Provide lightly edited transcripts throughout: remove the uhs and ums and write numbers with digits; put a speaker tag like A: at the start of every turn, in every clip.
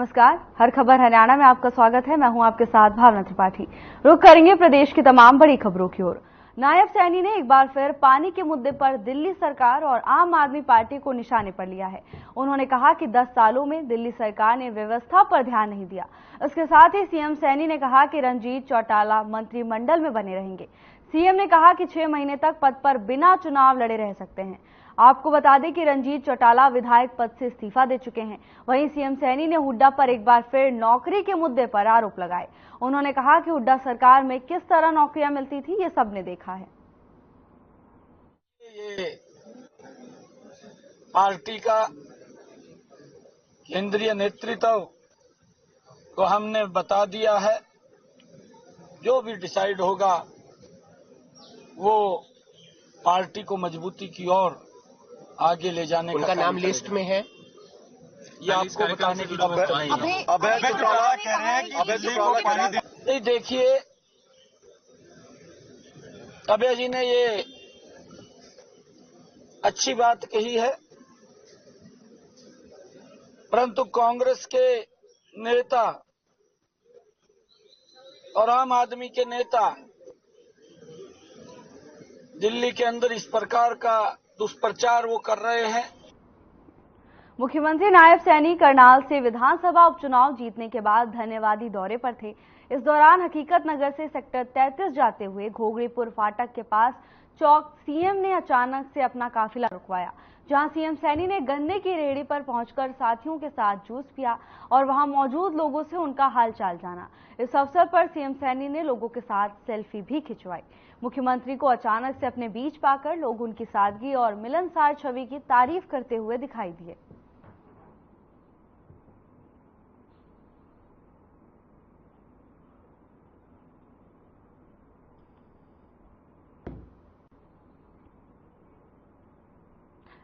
A: नमस्कार, हर खबर हरियाणा में आपका स्वागत है। मैं हूं आपके साथ भावना त्रिपाठी। रुख करेंगे प्रदेश की तमाम बड़ी खबरों की ओर। नायब सैनी ने एक बार फिर पानी के मुद्दे पर दिल्ली सरकार और आम आदमी पार्टी को निशाने पर लिया है। उन्होंने कहा कि 10 सालों में दिल्ली सरकार ने व्यवस्था पर ध्यान नहीं दिया। इसके साथ ही सीएम सैनी ने कहा कि रणजीत चौटाला मंत्रिमंडल में बने रहेंगे। सीएम ने कहा कि 6 महीने तक पद पर बिना चुनाव लड़े रह सकते हैं। आपको बता दें कि रणजीत चौटाला विधायक पद से इस्तीफा दे चुके हैं। वहीं सीएम सैनी ने हुड्डा पर एक बार फिर नौकरी के मुद्दे पर आरोप लगाए। उन्होंने कहा कि हुड्डा सरकार में किस तरह नौकरियां मिलती थी, ये सबने देखा है।
B: ये पार्टी का केंद्रीय नेतृत्व को हमने बता दिया है, जो भी डिसाइड होगा वो पार्टी को मजबूती की ओर आगे ले जाने
C: उनका नाम लिस्ट में है।
B: ये आपको बताने की जरूरत नहीं है।
D: अभय चौटाला कह रहे हैं कि अभय चौटाला पानी दे।
B: नहीं, देखिए, अभय जी ने ये अच्छी बात कही है, परंतु कांग्रेस के नेता और आम आदमी के नेता दिल्ली के अंदर इस प्रकार का दुष्प्रचार वो कर रहे हैं।
A: मुख्यमंत्री नायब सैनी करनाल से विधानसभा उपचुनाव जीतने के बाद धन्यवादी दौरे पर थे। इस दौरान हकीकत नगर से सेक्टर 33 जाते हुए घोगड़ीपुर फाटक के पास चौक सीएम ने अचानक से अपना काफिला रुकवाया, जहां सीएम सैनी ने गन्ने की रेहड़ी पर पहुंचकर साथियों के साथ जूस पिया और वहां मौजूद लोगों से उनका हालचाल जाना। इस अवसर पर सीएम सैनी ने लोगों के साथ सेल्फी भी खिंचवाई। मुख्यमंत्री को अचानक से अपने बीच पाकर लोग उनकी सादगी और मिलनसार छवि की तारीफ करते हुए दिखाई दिए।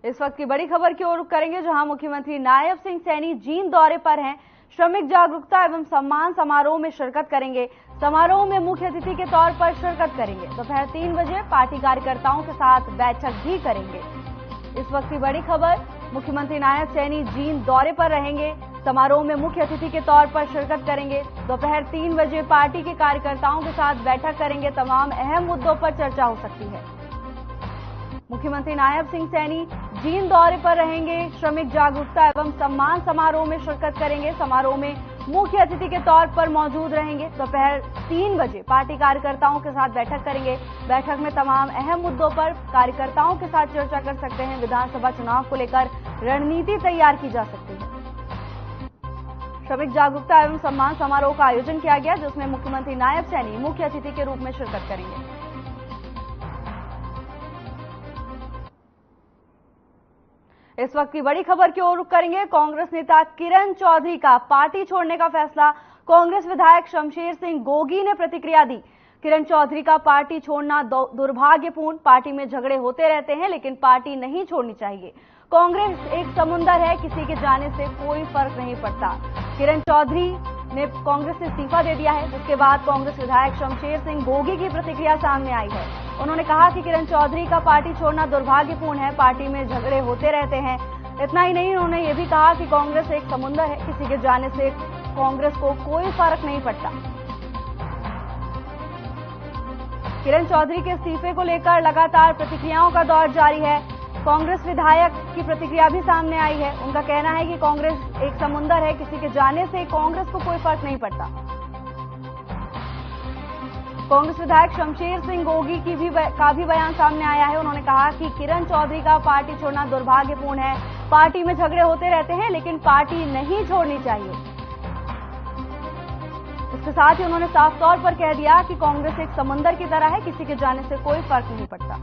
A: इस वक्त की बड़ी खबर की ओर रुख करेंगे, जहां मुख्यमंत्री नायब सिंह सैनी जींद दौरे पर हैं। श्रमिक जागरूकता एवं सम्मान समारोह में शिरकत करेंगे। समारोह में मुख्य अतिथि के तौर पर शिरकत करेंगे। दोपहर 3 बजे पार्टी कार्यकर्ताओं के साथ बैठक भी करेंगे। इस वक्त की बड़ी खबर, मुख्यमंत्री नायब सैनी जींद दौरे पर रहेंगे। समारोह में मुख्य अतिथि के तौर पर शिरकत करेंगे। दोपहर 3 बजे पार्टी के कार्यकर्ताओं के साथ बैठक करेंगे। तमाम अहम मुद्दों पर चर्चा हो सकती है। मुख्यमंत्री नायब सिंह सैनी जींद दौरे पर रहेंगे। श्रमिक जागरूकता एवं सम्मान समारोह में शिरकत करेंगे। समारोह में मुख्य अतिथि के तौर पर मौजूद रहेंगे। दोपहर 3 बजे पार्टी कार्यकर्ताओं के साथ बैठक करेंगे। बैठक में तमाम अहम मुद्दों पर कार्यकर्ताओं के साथ चर्चा कर सकते हैं। विधानसभा चुनाव को लेकर रणनीति तैयार की जा सकती है। श्रमिक जागरूकता एवं सम्मान समारोह का आयोजन किया गया, जिसमें मुख्यमंत्री नायब सैनी मुख्य अतिथि के रूप में शिरकत करेंगे। इस वक्त की बड़ी खबर की ओर रुख करेंगे। कांग्रेस नेता किरण चौधरी का पार्टी छोड़ने का फैसला। कांग्रेस विधायक शमशेर सिंह गोगी ने प्रतिक्रिया दी। किरण चौधरी का पार्टी छोड़ना दुर्भाग्यपूर्ण। पार्टी में झगड़े होते रहते हैं, लेकिन पार्टी नहीं छोड़नी चाहिए। कांग्रेस एक समुंदर है, किसी के जाने से कोई फर्क नहीं पड़ता। किरण चौधरी ने कांग्रेस से इस्तीफा दे दिया है, जिसके बाद कांग्रेस विधायक शमशेर सिंह गोगी की प्रतिक्रिया सामने आई है। उन्होंने कहा कि किरण चौधरी का पार्टी छोड़ना दुर्भाग्यपूर्ण है। पार्टी में झगड़े होते रहते हैं। इतना ही नहीं, उन्होंने ये भी कहा कि कांग्रेस एक समुंदर है, किसी के जाने से कांग्रेस को कोई फर्क नहीं पड़ता। किरण चौधरी के इस्तीफे को लेकर लगातार प्रतिक्रियाओं का दौर जारी है। कांग्रेस विधायक की प्रतिक्रिया भी सामने आई है। उनका कहना है कि कांग्रेस एक समुंदर है, किसी के जाने से कांग्रेस को कोई फर्क नहीं पड़ता। कांग्रेस विधायक शमशेर सिंह गोगी का भी बयान सामने आया है। उन्होंने कहा कि किरण चौधरी का पार्टी छोड़ना दुर्भाग्यपूर्ण है। पार्टी में झगड़े होते रहते हैं, लेकिन पार्टी नहीं छोड़नी चाहिए। इसके साथ ही उन्होंने साफ तौर पर कह दिया कि कांग्रेस एक समुंदर की तरह है, किसी के जाने से कोई फर्क नहीं पड़ता।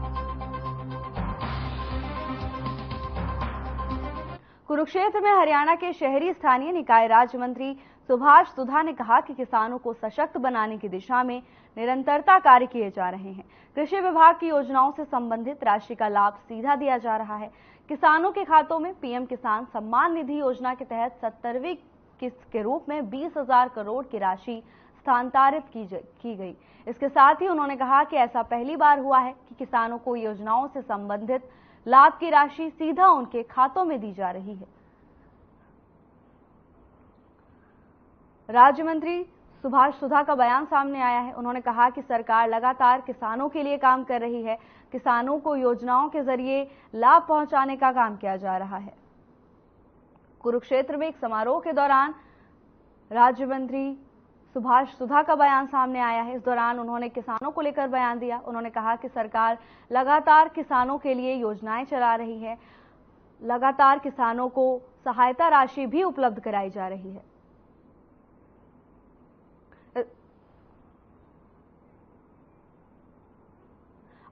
A: कुरुक्षेत्र में हरियाणा के शहरी स्थानीय निकाय राज्य मंत्री सुभाष सुधा ने कहा कि किसानों को सशक्त बनाने की दिशा में निरंतरता कार्य किए जा रहे हैं। कृषि विभाग की योजनाओं से संबंधित राशि का लाभ सीधा दिया जा रहा है। किसानों के खातों में पीएम किसान सम्मान निधि योजना के तहत 70वीं किस्त के रूप में 20,000 करोड़ की राशि स्थानांतरित की गई। इसके साथ ही उन्होंने कहा कि ऐसा पहली बार हुआ है कि किसानों को योजनाओं से संबंधित लाभ की राशि सीधा उनके खातों में दी जा रही है। राज्य मंत्री सुभाष सुधा का बयान सामने आया है। उन्होंने कहा कि सरकार लगातार किसानों के लिए काम कर रही है, किसानों को योजनाओं के जरिए लाभ पहुंचाने का काम किया जा रहा है। कुरुक्षेत्र में एक समारोह के दौरान राज्य मंत्री सुभाष सुधा का बयान सामने आया है। इस दौरान उन्होंने किसानों को लेकर बयान दिया। उन्होंने कहा कि सरकार लगातार किसानों के लिए योजनाएं चला रही है, लगातार किसानों को सहायता राशि भी उपलब्ध कराई जा रही है।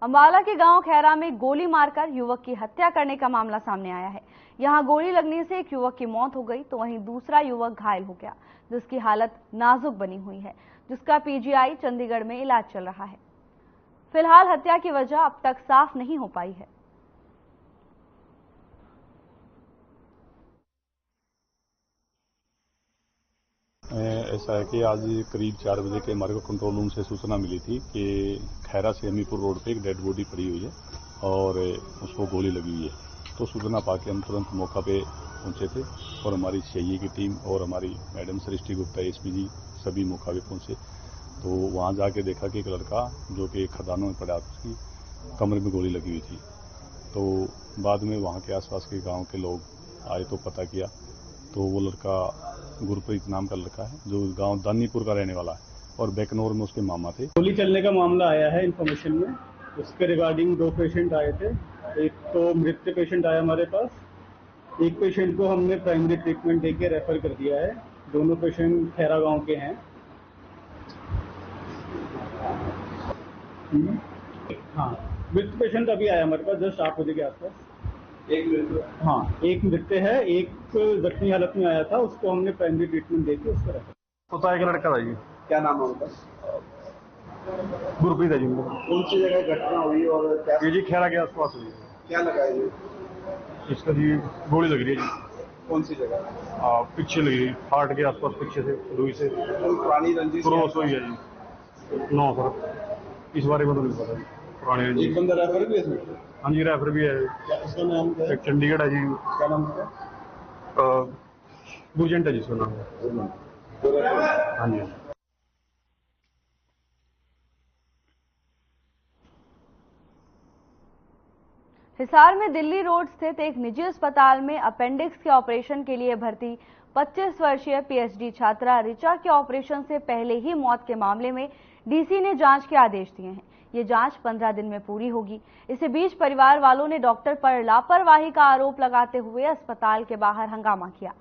A: अंबाला के गांव खैरा में गोली मारकर युवक की हत्या करने का मामला सामने आया है। यहां गोली लगने से एक युवक की मौत हो गई तो वहीं दूसरा युवक घायल हो गया, जिसकी हालत नाजुक बनी हुई है, जिसका पीजीआई चंडीगढ़ में इलाज चल रहा है। फिलहाल हत्या की वजह अब तक साफ नहीं हो पाई है।
C: ऐसा है कि आज करीब 4 बजे के हमारे को कंट्रोल रूम से सूचना मिली थी कि खैरा से अमीपुर रोड पे एक डेड बॉडी पड़ी हुई है और उसको गोली लगी हुई है। तो सूचना पाके हम तुरंत मौका पे पहुंचे थे और हमारी सीआईए की टीम और हमारी मैडम सृष्टि गुप्ता एसपी जी सभी मौका पे पहुंचे। तो वहां जाके देखा कि एक लड़का जो कि खदानों में पड़ा, उसकी कमरे में गोली लगी हुई थी। तो बाद में वहां के आसपास के गाँव के लोग आए तो पता किया तो वो लड़का गुरप्रीत नाम का लड़का है जो गांव दानीपुर का रहने वाला है और बेकनौर में उसके मामा थे।
E: गोली चलने का मामला आया है इन्फॉर्मेशन में। उसके रिगार्डिंग 2 पेशेंट आए थे। एक तो मृत पेशेंट आया हमारे पास, एक पेशेंट को हमने प्राइमरी ट्रीटमेंट देके रेफर कर दिया है। दोनों पेशेंट खैरा गांव के हैं। हाँ, मृत पेशेंट अभी आया हमारे पास जस्ट 8 बजे के आसपास। एक मृत्यु है, एक जख्मी हालत में आया था, उसको हमने प्राइमरी ट्रीटमेंट देके उसको रेफर।
D: होता है कि लड़का था जी।
F: क्या नाम है उनका?
D: गुरप्रीत है जी।
F: कौन सी जगह घटना हुई और क्या?
D: ये जी खैरा के आसपास हुई है।
F: क्या लगा है ये?
D: इसका जी गोली लग रही है जी।
F: कौन सी जगह?
D: पीछे लगी है, हार्ट के आसपास पीछे से रुई से।
F: कोई पुरानी रंजिश
D: क्रॉस हुई है जी। नो सर, इस बारे में तो नहीं पता जी। पुराने रंजिश।
F: एक बंदा रेफर भी है?
D: हाँ जी, रेफर भी है।
F: क्या उसका नाम क्या है?
D: एक चंडीगढ़ है जी।
F: क्या नाम उसका?
D: बुर्जेंट है जी उसका नाम। हाँ जी।
A: हिसार में दिल्ली रोड स्थित एक निजी अस्पताल में अपेंडिक्स के ऑपरेशन के लिए भर्ती 25 वर्षीय पीएचडी छात्रा ऋचा के ऑपरेशन से पहले ही मौत के मामले में डीसी ने जांच के आदेश दिए हैं। ये जांच 15 दिन में पूरी होगी। इसी बीच परिवार वालों ने डॉक्टर पर लापरवाही का आरोप लगाते हुए अस्पताल के बाहर हंगामा किया।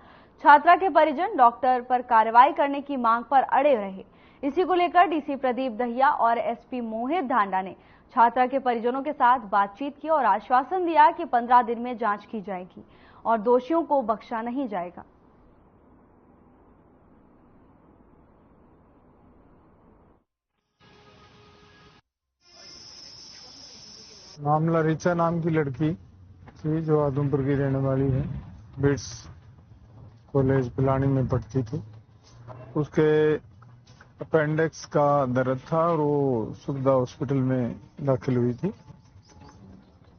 A: छात्रा के परिजन डॉक्टर पर कार्रवाई करने की मांग पर अड़े रहे। इसी को लेकर डीसी प्रदीप दहिया और एसपी मोहित ढांडा ने छात्रा के परिजनों के साथ बातचीत की और आश्वासन दिया कि 15 दिन में जांच की जाएगी और दोषियों को बख्शा नहीं जाएगा।
G: मामला ऋचा नाम की लड़की थी जो आदमपुर की रहने वाली है। बिट्स कॉलेज पिलानी में पढ़ती थी। उसके अपेंडिक्स का दर्द था और वो सुविधा हॉस्पिटल में दाखिल हुई थी।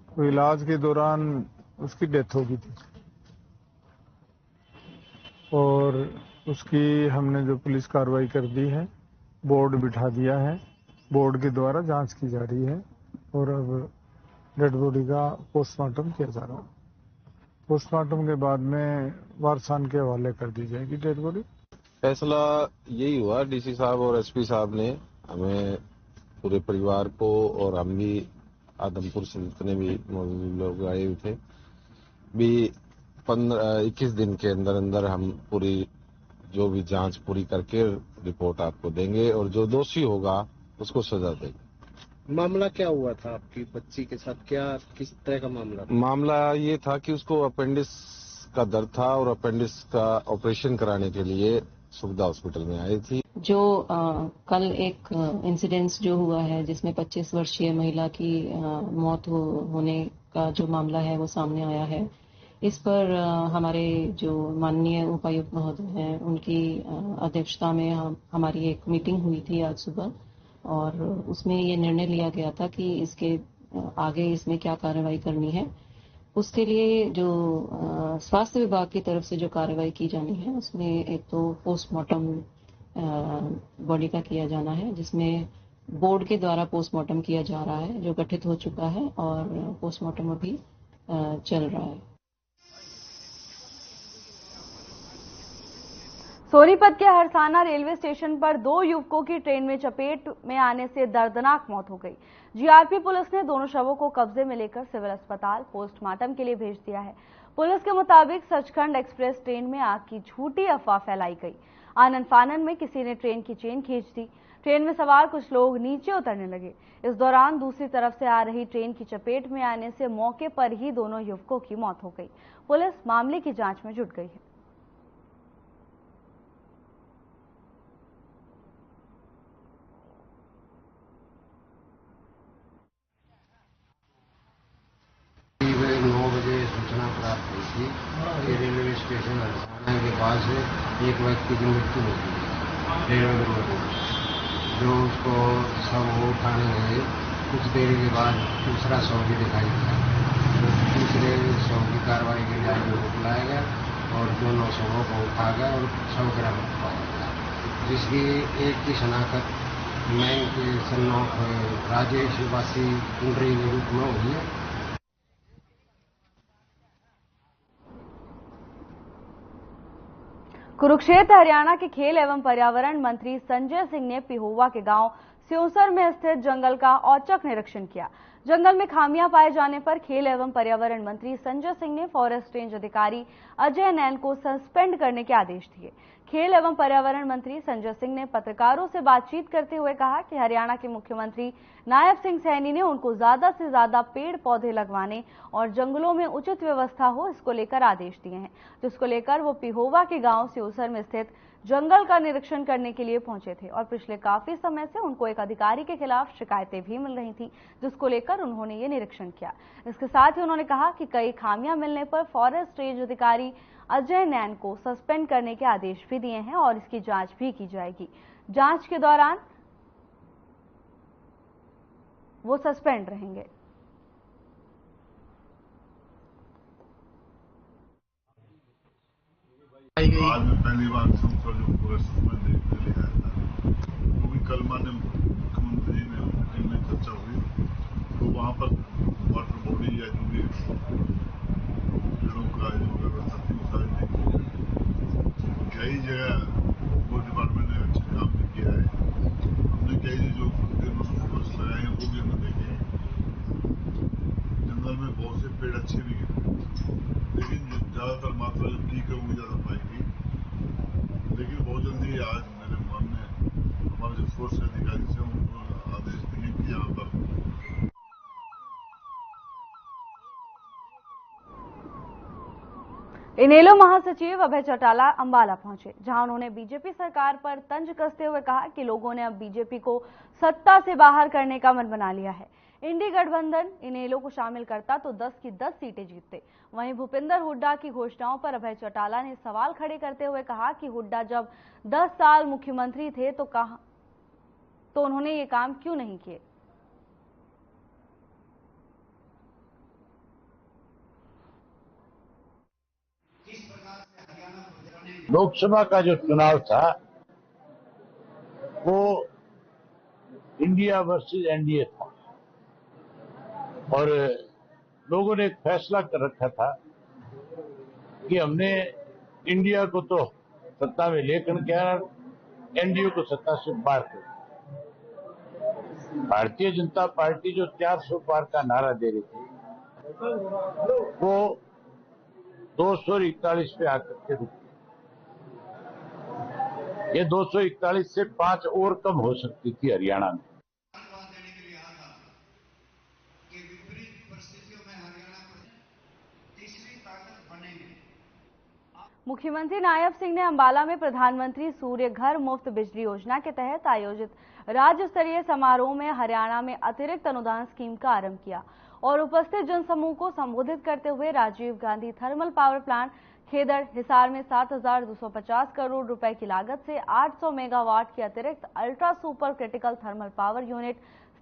G: तो इलाज के दौरान उसकी डेथ हो गई थी और उसकी हमने जो पुलिस कार्रवाई कर दी है, बोर्ड बिठा दिया है। बोर्ड के द्वारा जांच की जा रही है और अब डेड बॉडी का पोस्टमार्टम किया जा रहा है। पोस्टमार्टम के बाद में वारसान के हवाले कर दी जाएगी डेड बॉडी।
H: फैसला यही हुआ, डीसी साहब और एसपी साहब ने हमें पूरे परिवार को और हम भी आदमपुर से जितने भी लोग आए हुए थे भी 21 दिन के अंदर अंदर हम पूरी जो भी जांच पूरी करके रिपोर्ट आपको देंगे और जो दोषी होगा उसको सजा देंगे।
I: मामला क्या हुआ था आपकी बच्ची के साथ? क्या किस तरह का मामला था?
H: मामला ये था कि उसको अपेंडिक्स का दर्द था और अपेंडिक्स का ऑपरेशन कराने के लिए सुविधा हॉस्पिटल में आई थी।
J: जो कल एक इंसिडेंस जो हुआ है जिसमें 25 वर्षीय महिला की मौत होने का जो मामला है वो सामने आया है। इस पर हमारे जो माननीय उपायुक्त महोदय हैं उनकी अध्यक्षता में हमारी एक मीटिंग हुई थी आज सुबह और उसमें ये निर्णय लिया गया था कि इसके आगे इसमें क्या कार्रवाई करनी है। उसके लिए जो स्वास्थ्य विभाग की तरफ से जो कार्रवाई की जानी है उसमें एक तो पोस्टमार्टम बॉडी का किया जाना है, जिसमें बोर्ड के द्वारा पोस्टमार्टम किया जा रहा है, जो गठित हो चुका है और पोस्टमार्टम अभी चल रहा है।
A: सोनीपत के हरसाना रेलवे स्टेशन पर 2 युवकों की ट्रेन में चपेट में आने से दर्दनाक मौत हो गई। जीआरपी पुलिस ने दोनों शवों को कब्जे में लेकर सिविल अस्पताल पोस्टमार्टम के लिए भेज दिया है। पुलिस के मुताबिक सचखंड एक्सप्रेस ट्रेन में आग की झूठी अफवाह फैलाई गई। आनन फानन में किसी ने ट्रेन की चेन खींच दी। ट्रेन में सवार कुछ लोग नीचे उतरने लगे। इस दौरान दूसरी तरफ से आ रही ट्रेन की चपेट में आने से मौके पर ही दोनों युवकों की मौत हो गई। पुलिस मामले की जांच में जुट गई है।
K: करीब 9 बजे सूचना प्राप्त हुई थी कि रेलवे स्टेशन हरसाना के पास एक व्यक्ति की मृत्यु हो गई रेलवे दुर्घटना। जो उसको शव उठाने गए, कुछ देरी के बाद दूसरा शव भी दिखाई दिया। तो दूसरे शव की कार्रवाई के लिए आगे बुलाया गया और दोनों शवों को उठा गया और शव गिरफ्तार पाया गया, जिसकी एक की शनाख्त मैन के सन ऑफ राजेश वासी कुंडरी के रूप में हुई है।
A: कुरुक्षेत्र हरियाणा के खेल एवं पर्यावरण मंत्री संजय सिंह ने पिहोवा के गांव स्योसर में स्थित जंगल का औचक निरीक्षण किया। जंगल में खामियां पाए जाने पर खेल एवं पर्यावरण मंत्री संजय सिंह ने फॉरेस्ट रेंज अधिकारी अजय नैन को सस्पेंड करने के आदेश दिए। खेल एवं पर्यावरण मंत्री संजय सिंह ने पत्रकारों से बातचीत करते हुए कहा कि हरियाणा के मुख्यमंत्री नायब सिंह सैनी ने उनको ज्यादा से ज्यादा पेड़ पौधे लगवाने और जंगलों में उचित व्यवस्था हो, इसको लेकर आदेश दिए हैं, जिसको लेकर वो पिहोवा के गांव स्योसर में स्थित जंगल का निरीक्षण करने के लिए पहुंचे थे और पिछले काफी समय से उनको एक अधिकारी के खिलाफ शिकायतें भी मिल रही थी, जिसको लेकर उन्होंने ये निरीक्षण किया। इसके साथ ही उन्होंने कहा कि कई खामियां मिलने पर फॉरेस्ट रेंज अधिकारी अजय नैन को सस्पेंड करने के आदेश भी दिए हैं और इसकी जांच भी की जाएगी। जांच के दौरान वो सस्पेंड रहेंगे।
L: आज मैं पहली बार जो फॉरेस्ट में देखने ले आया था, क्योंकि कल माननीय मुख्यमंत्री ने मीटिंग में चर्चा हुई तो वहाँ पर वाटर बॉडी या जो भी पेड़ों का जो व्यवस्था थी वो सारी देखी। कई जगह वो डिपार्टमेंट ने अच्छे काम भी किया है। हमने कई जो फॉरेस्ट लगाए हैं वो भी हमने देखे हैं। जंगल में बहुत से पेड़ अच्छे भी हैं, लेकिन ज्यादातर मात्रा जो ठीक है वो ज्यादा पाएगी। लेकिन बहुत जल्दी आज मेरे माननीय हमारे जो फोर्स अधिकारी से उनको आदेश दिए कि यहाँ पर
A: इनेलो महासचिव अभय चौटाला अंबाला पहुंचे, जहां उन्होंने बीजेपी सरकार पर तंज कसते हुए कहा कि लोगों ने अब बीजेपी को सत्ता से बाहर करने का मन बना लिया है। इंडी गठबंधन इनेलो को शामिल करता तो 10 की 10 सीटें जीतते। वहीं भूपिंदर हुड्डा की घोषणाओं पर अभय चौटाला ने सवाल खड़े करते हुए कहा कि हुड्डा जब 10 साल मुख्यमंत्री थे तो उन्होंने ये काम क्यों नहीं किए।
M: लोकसभा का जो चुनाव था वो इंडिया वर्सेस एनडीए था और लोगों ने एक फैसला कर रखा था कि हमने इंडिया को तो सत्ता में लेकर के आना, एनडीए को सत्ता से बाहर कर। भारतीय जनता पार्टी जो 400 पार का नारा दे रही थी वो 241 पे आकर के रुकी। ये 241 से 5 और कम हो सकती थी हरियाणा में।
A: मुख्यमंत्री नायब सिंह ने अंबाला में प्रधानमंत्री सूर्य घर मुफ्त बिजली योजना के तहत आयोजित राज्य स्तरीय समारोह में हरियाणा में अतिरिक्त अनुदान स्कीम का आरंभ किया और उपस्थित जनसमूह को संबोधित करते हुए Rajiv Gandhi thermal power plant Khedar Hisar में 7,250 करोड़ रुपए की लागत से 800 मेगावाट की अतिरिक्त ultra super critical thermal power unit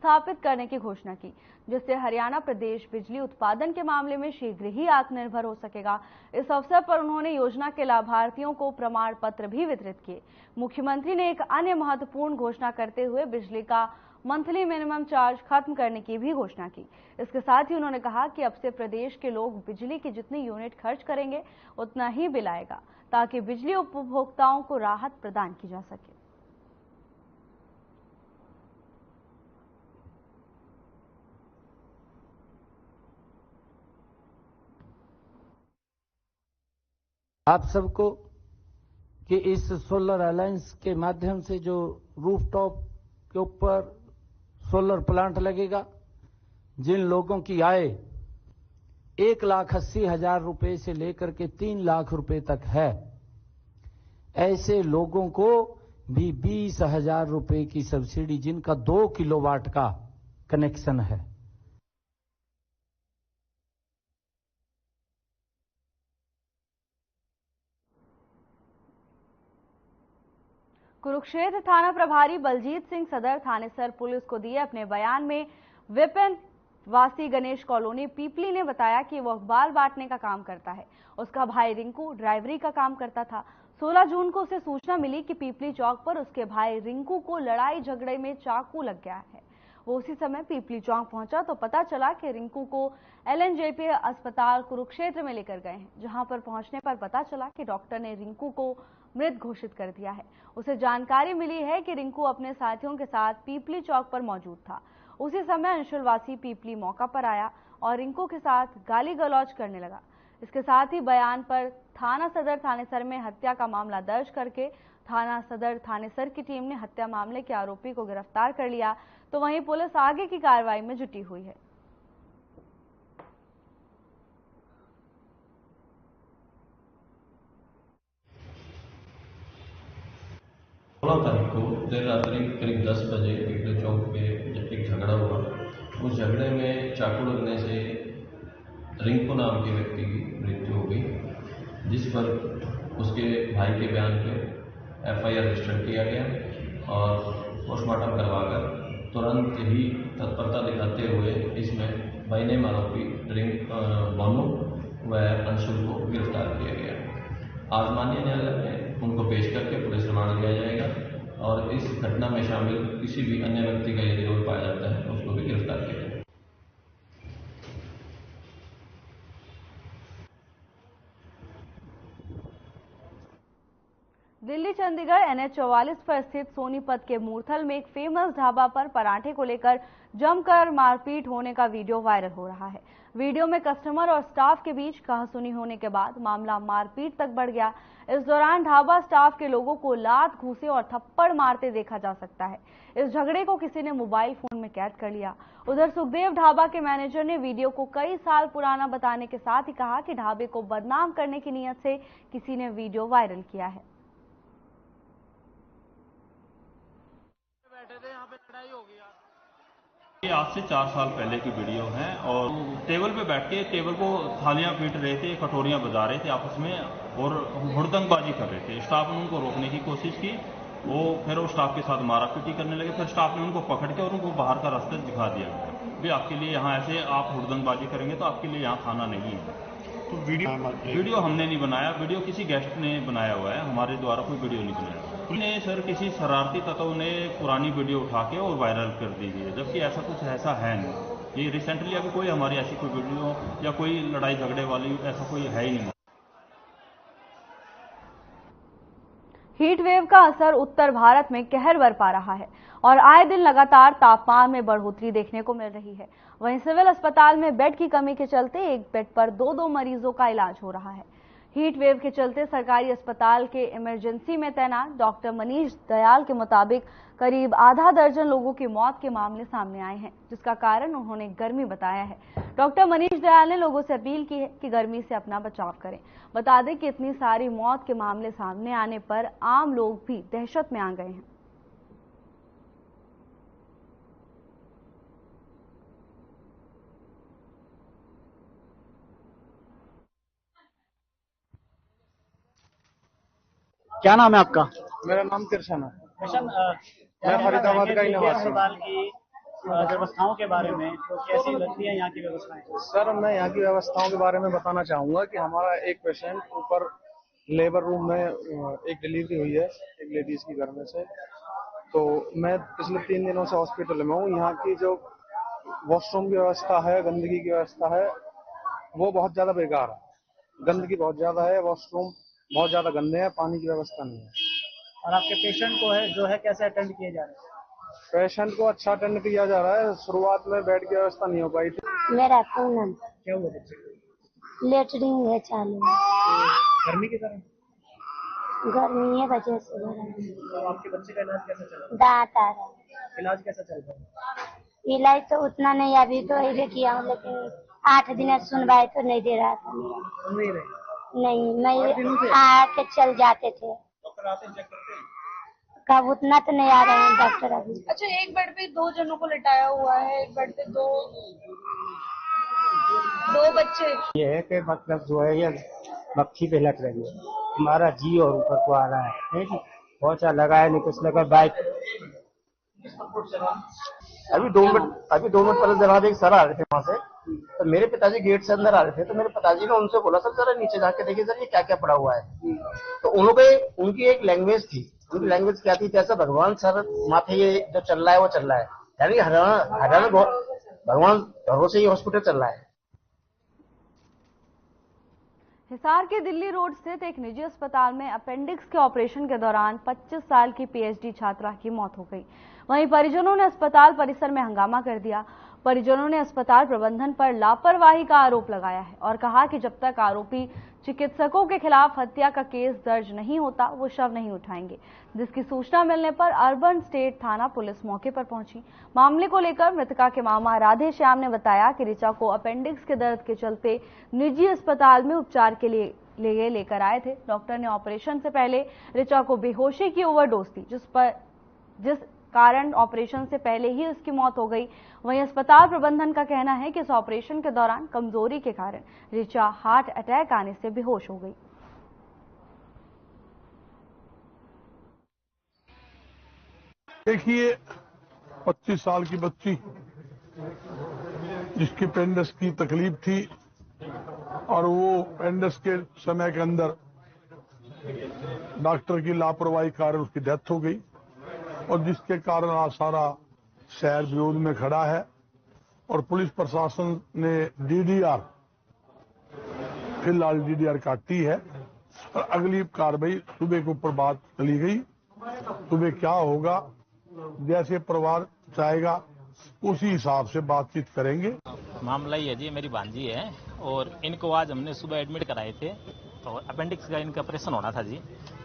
A: स्थापित करने की घोषणा की, जिससे हरियाणा प्रदेश बिजली उत्पादन के मामले में शीघ्र ही आत्मनिर्भर हो सकेगा। इस अवसर पर उन्होंने योजना के लाभार्थियों को प्रमाण पत्र भी वितरित किए। मुख्यमंत्री ने एक अन्य महत्वपूर्ण घोषणा करते हुए बिजली का मंथली मिनिमम चार्ज खत्म करने की भी घोषणा की। इसके साथ ही उन्होंने कहा कि अब से प्रदेश के लोग बिजली की जितनी यूनिट खर्च करेंगे उतना ही बिल आएगा, ताकि बिजली उपभोक्ताओं को राहत प्रदान की जा सके।
N: आप सबको कि इस सोलर अलायंस के माध्यम से जो रूफटॉप के ऊपर सोलर प्लांट लगेगा, जिन लोगों की आय 1,80,000 रुपए से लेकर के 3 लाख रुपए तक है, ऐसे लोगों को भी 20,000 रुपए की सब्सिडी, जिनका 2 किलोवाट का कनेक्शन है।
A: कुरुक्षेत्र थाना प्रभारी बलजीत सिंह सदर थानेसर पुलिस को दिए अपने बयान में विपिन वासी गणेश कॉलोनी पीपली ने बताया कि वह बाल बांटने का काम करता है। उसका भाई रिंकू ड्राइवरी का काम करता था। 16 जून को उसे सूचना मिली कि पीपली चौक पर उसके भाई रिंकू को लड़ाई झगड़े में चाकू लग गया है। वो उसी समय पीपली चौक पहुंचा तो पता चला कि रिंकू को LNJP अस्पताल कुरुक्षेत्र में लेकर गए हैं, जहां पर पहुंचने पर पता चला कि डॉक्टर ने रिंकू को मृत घोषित कर दिया है। उसे जानकारी मिली है कि रिंकू अपने साथियों के साथ पीपली चौक पर मौजूद था। उसी समय अंशुलवासी पीपली मौका पर आया और रिंकू के साथ गाली गलौज करने लगा। इसके साथ ही बयान पर थाना सदर थानेसर में हत्या का मामला दर्ज करके थाना सदर थानेसर की टीम ने हत्या मामले के आरोपी को गिरफ्तार कर लिया, तो वहीं पुलिस आगे की कार्रवाई में जुटी हुई है।
O: 16 तारीख को देर रात्रि करीब 10 बजे पीपली चौक पे एक झगड़ा हुआ। उस झगड़े में चाकू लगने से रिंकू नाम के व्यक्ति की मृत्यु हो गई, जिस पर उसके भाई के बयान पे FIR रजिस्टर किया गया और पोस्टमार्टम करवाकर तुरंत ही तत्परता दिखाते हुए इसमें बाइनेम आरोपी मोनू व अंशुल को गिरफ्तार किया गया। आज माननीय न्यायालय में उनको पेश करके पुलिस रिमांड लिया जाएगा और इस घटना में शामिल किसी भी अन्य व्यक्ति का यदि रोल पाया जाता है उसको भी गिरफ्तार किया जाएगा।
A: दिल्ली चंडीगढ़ NH 44 पर स्थित सोनीपत के मूर्थल में एक फेमस ढाबा पर पराठे को लेकर जमकर मारपीट होने का वीडियो वायरल हो रहा है। वीडियो में कस्टमर और स्टाफ के बीच कहासुनी होने के बाद मामला मारपीट तक बढ़ गया। इस दौरान ढाबा स्टाफ के लोगों को लात, घूंसे और थप्पड़ मारते देखा जा सकता है। इस झगड़े को किसी ने मोबाइल फोन में कैद कर लिया। उधर सुखदेव ढाबा के मैनेजर ने वीडियो को कई साल पुराना बताने के साथ ही कहा कि ढाबे को बदनाम करने की नीयत से किसी ने वीडियो वायरल किया है।
P: ये आज से 4 साल पहले की वीडियो है और टेबल पे बैठ के टेबल को थालियां पीट रहे थे, कटोरियां बजा रहे थे आपस में और हुड़दंगबाजी कर रहे थे। स्टाफ ने उनको रोकने की कोशिश की, फिर वो स्टाफ के साथ मारापीटी करने लगे। फिर स्टाफ ने उनको पकड़ के और उनको बाहर का रास्ता दिखा दिया गया, भी आपके लिए यहाँ ऐसे आप हुड़दंगबाजी करेंगे तो आपके लिए यहाँ खाना नहीं है। तो वीडियो हमने नहीं बनाया, वीडियो किसी गेस्ट ने बनाया हुआ है, हमारे द्वारा कोई वीडियो नहीं बनाया। ने सर किसी शरारती तत्व ने पुरानी वीडियो उठा के और वायरल कर दी है, जबकि ऐसा कुछ ऐसा है नहीं। ये रिसेंटली अभी कोई हमारी ऐसी कोई वीडियो या कोई लड़ाई झगड़े वाली ऐसा कोई है ही नहीं।
A: हीट वेव का असर उत्तर भारत में कहर बरपा रहा है और आए दिन लगातार तापमान में बढ़ोतरी देखने को मिल रही है। वहीं सिविल अस्पताल में बेड की कमी के चलते एक बेड पर 2-2 मरीजों का इलाज हो रहा है। हीट वेव के चलते सरकारी अस्पताल के इमरजेंसी में तैनात डॉक्टर मनीष दयाल के मुताबिक करीब आधा दर्जन लोगों की मौत के मामले सामने आए हैं, जिसका कारण उन्होंने गर्मी बताया है। डॉक्टर मनीष दयाल ने लोगों से अपील की है कि गर्मी से अपना बचाव करें। बता दें कि इतनी सारी मौत के मामले सामने आने पर आम लोग भी दहशत में आ गए हैं।
Q: क्या नाम है आपका?
F: मेरा नाम तिरसन है।
Q: मैं फरीदाबाद का ही निवासी
F: अस्पताल की
Q: व्यवस्थाओं के बारे में, तो कैसी लगती है यहाँ की व्यवस्थाएं?
I: सर, मैं यहाँ की व्यवस्थाओं के बारे में बताना चाहूँगा कि हमारा एक पेशेंट ऊपर लेबर रूम में एक डिलीवरी हुई है एक लेडीज की घर में से। तो मैं पिछले 3 दिनों से हॉस्पिटल में हूँ। यहाँ की जो वॉशरूम की व्यवस्था है, गंदगी की व्यवस्था है, वो बहुत ज़्यादा बेकार है। गंदगी बहुत ज़्यादा है, वॉशरूम बहुत ज़्यादा गंदे हैं, पानी की व्यवस्था नहीं है।
Q: और आपके पेशेंट को है जो है कैसे अटेंड किए जा रहे हैं?
I: पेशेंट को अच्छा अटेंड किया जा रहा है। शुरुआत में बेड की व्यवस्था नहीं हो पाई थी।
R: मेरा पूनम।
Q: क्या हुआ बच्चे को?
R: लेटरिंग है चालू।
Q: गर्मी की तरह?
R: गर्मी है वजह से हो रहा है।
Q: तो आपके बच्चे का इलाज कैसा चल रहा है?
R: दांत आ रहा है।
Q: इलाज कैसा चल रहा है?
R: इलाज तो उतना नहीं, अभी तो ये किया हूँ, लेकिन 8 दिन सुनवाई तो नहीं दे रहा था मेरा।
Q: सुन नहीं रहे?
R: नहीं, मैं आके चल जाते थे।
Q: डॉक्टर आते हैं, चेक करते हैं?
R: कब उतना तो नहीं आ रहे हैं डॉक्टर अभी।
S: अच्छा, एक बेड पे 2 जनों को लिटाया हुआ है, एक बेड पे दो बच्चे।
T: ये है कि मतलब जो है ये मक्खी पे लग रही है, हमारा जी और ऊपर को आ रहा है। पहुंचा लगा है, नहीं कुछ लगा बाइक।
U: अभी 2 मिनट पहले जनाब एक सर आ रहे थे वहाँ से, तो मेरे पिताजी गेट से अंदर आ रहे थे, तो मेरे पिताजी ने उनसे बोला, सर जरा नीचे जाके देखिए सर ये क्या क्या पड़ा हुआ है। तो उनकी एक लैंग्वेज थी। उनकी लैंग्वेज क्या थी? जैसा भगवान सर माथे ये जो चल रहा है वो चल रहा है, यानी हरियाणा भगवान भरोसे ही हॉस्पिटल चल रहा है।
A: हिसार के दिल्ली रोड स्थित एक निजी अस्पताल में अपेंडिक्स के ऑपरेशन के दौरान 25 साल की पीएचडी छात्रा की मौत हो गई। वहीं परिजनों ने अस्पताल परिसर में हंगामा कर दिया। परिजनों ने अस्पताल प्रबंधन पर लापरवाही का आरोप लगाया है और कहा कि जब तक आरोपी चिकित्सकों के खिलाफ हत्या का केस दर्ज नहीं होता वो शव नहीं उठाएंगे। जिसकी सूचना मिलने पर अर्बन स्टेट थाना पुलिस मौके पर पहुंची। मामले को लेकर मृतका के मामा राधे श्याम ने बताया कि ऋचा को अपेंडिक्स के दर्द के चलते निजी अस्पताल में उपचार के लिए लेकर आए थे। डॉक्टर ने ऑपरेशन से पहले ऋचा को बेहोशी की ओवरडोज दी, जिस कारण ऑपरेशन से पहले ही उसकी मौत हो गई। वहीं अस्पताल प्रबंधन का कहना है कि इस ऑपरेशन के दौरान कमजोरी के कारण ऋचा हार्ट अटैक आने से बेहोश हो गई।
V: देखिए, 25 साल की बच्ची जिसकी अपेंडिक्स की तकलीफ थी और वो अपेंडिक्स के समय के अंदर डॉक्टर की लापरवाही के कारण उसकी डेथ हो गई और जिसके कारण आज सारा शहर विरोध में खड़ा है और पुलिस प्रशासन ने डीडीआर फिलहाल डीडीआर काटी है और अगली कार्रवाई सुबह के ऊपर बात चली गई। सुबह क्या होगा, जैसे परिवार चाहेगा उसी हिसाब से बातचीत करेंगे।
W: मामला ये है जी, मेरी भांजी है और इनको आज हमने सुबह एडमिट कराए थे और अपेंडिक्स का इनका ऑपरेशन होना था जी।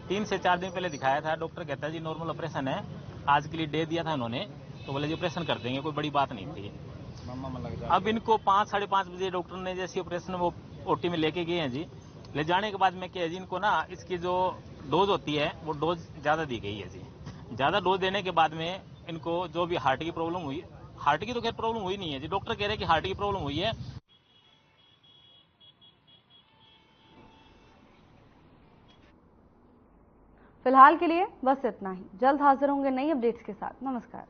W: 3 से 4 दिन पहले दिखाया था, डॉक्टर कहता है जी नॉर्मल ऑपरेशन है, आज के लिए डे दिया था उन्होंने, तो बोले जी ऑपरेशन कर देंगे, कोई बड़ी बात नहीं थी। अब इनको 5 साढ़े 5 बजे डॉक्टर ने जैसे ऑपरेशन वो ओटी में लेके गए हैं जी। ले जाने के बाद में क्या है जी, इनको ना इसकी जो डोज होती है वो डोज ज्यादा दी गई है जी। ज्यादा डोज देने के बाद में इनको जो भी हार्ट की प्रॉब्लम हुई, हार्ट की तो खैर प्रॉब्लम हुई नहीं है जी, डॉक्टर कह रहे हैं कि हार्ट की प्रॉब्लम हुई है।
A: फिलहाल के लिए बस इतना ही। जल्द हाजिर होंगे नई अपडेट्स के साथ। नमस्कार।